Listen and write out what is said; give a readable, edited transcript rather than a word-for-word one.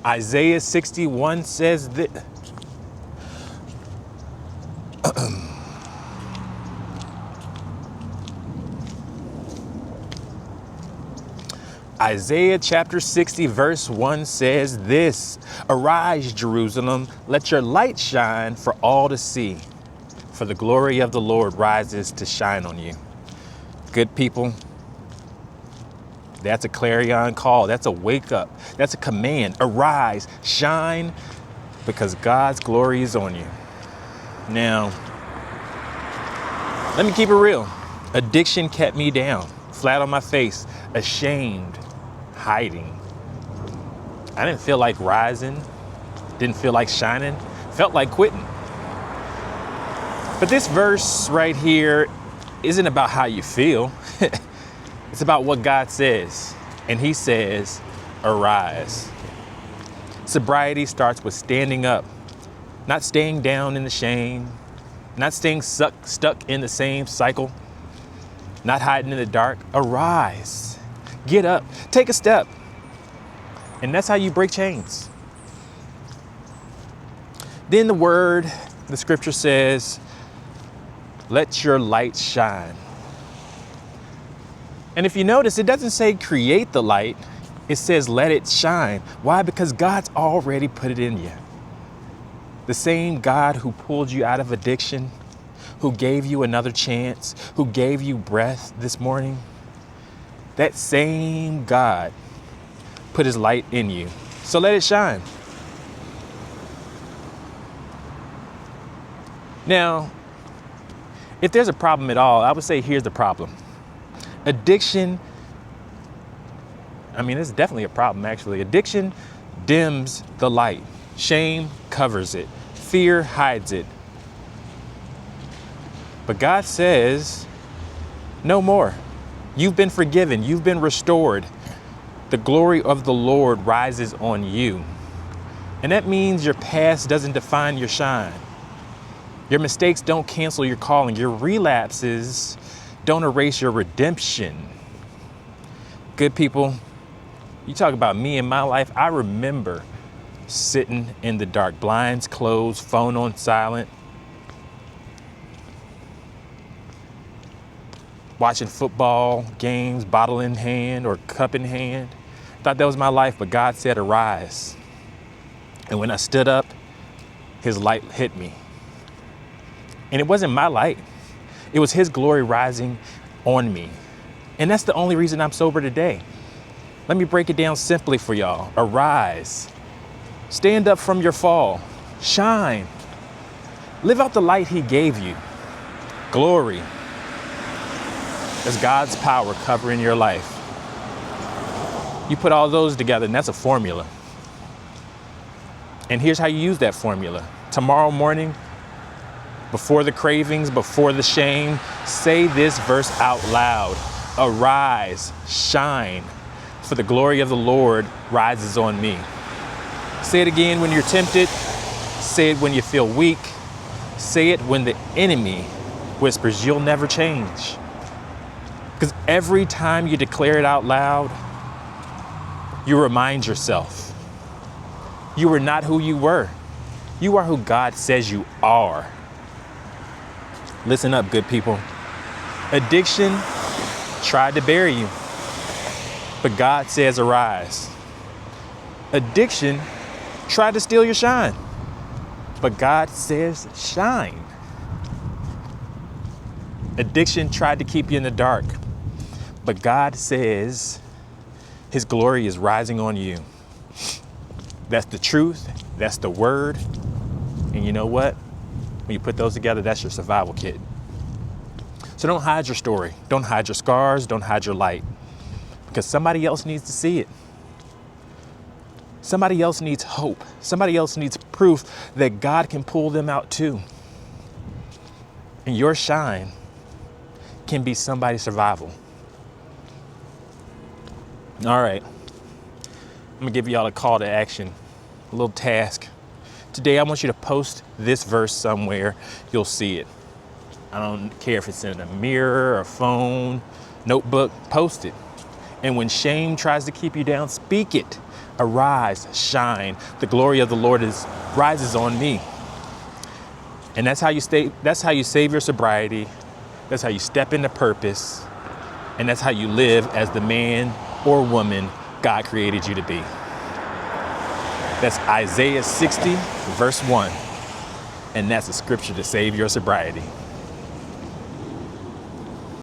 Isaiah 61 says that Isaiah chapter 60 verse 1 says this: Arise, Jerusalem, let your light shine for all to see, for the glory of the Lord rises to shine on you. Good people, that's a clarion call. That's a wake up. That's a command. Arise, shine, because God's glory is on you. Now, let me keep it real. Addiction kept me down, flat on my face, ashamed, hiding. I didn't feel like rising, didn't feel like shining, felt like quitting. But this verse right here isn't about how you feel. It's about what God says. And he says, arise. Sobriety starts with standing up, not staying down in the shame, not staying stuck in the same cycle, not hiding in the dark. Arise, get up, take a step. And that's how you break chains. Then the scripture says, let your light shine. And if you notice, it doesn't say create the light. It says let it shine. Why? Because God's already put it in you. The same God who pulled you out of addiction, who gave you another chance, who gave you breath this morning, that same God put his light in you. So let it shine. Now, if there's a problem at all, I would say here's the problem. Addiction, it's definitely a problem, actually. Addiction dims the light. Shame covers it. Fear hides it. But God says, no more. You've been forgiven. You've been restored. The glory of the Lord rises on you. And that means your past doesn't define your shine. Your mistakes don't cancel your calling. Your relapses don't erase your redemption. Good people, you talk about me in my life. I remember sitting in the dark, blinds closed, phone on silent, watching football games, bottle in hand or cup in hand. Thought that was my life, but God said, arise. And when I stood up, his light hit me. And it wasn't my light. It was his glory rising on me. And that's the only reason I'm sober today. Let me break it down simply for y'all. Arise. Stand up from your fall. Shine. Live out the light he gave you. Glory. That's God's power covering your life. You put all those together, and that's a formula. And here's how you use that formula. Tomorrow morning, before the cravings, before the shame, say this verse out loud. Arise, shine, for the glory of the Lord rises on me. Say it again when you're tempted. Say it when you feel weak. Say it when the enemy whispers, you'll never change. Because every time you declare it out loud, you remind yourself, you are not who you were. You are who God says you are. Listen up, good people. Addiction tried to bury you, but God says arise. Addiction tried to steal your shine, but God says shine. Addiction tried to keep you in the dark, but God says his glory is rising on you. That's the truth. That's the word. And you know what? When you put those together, that's your survival kit. So don't hide your story. Don't hide your scars. Don't hide your light. Because somebody else needs to see it. Somebody else needs hope. Somebody else needs proof that God can pull them out too. And your shine can be somebody's survival. All right. I'm going to give y'all a call to action, a little task. Today, I want you to post this verse somewhere. You'll see it. I don't care if it's in a mirror, a phone, notebook, post it. And when shame tries to keep you down, speak it. Arise, shine. The glory of the Lord rises on me. And that's how you save your sobriety. That's how you step into purpose. And that's how you live as the man or woman God created you to be. That's Isaiah 60, verse 1. And that's a scripture to save your sobriety.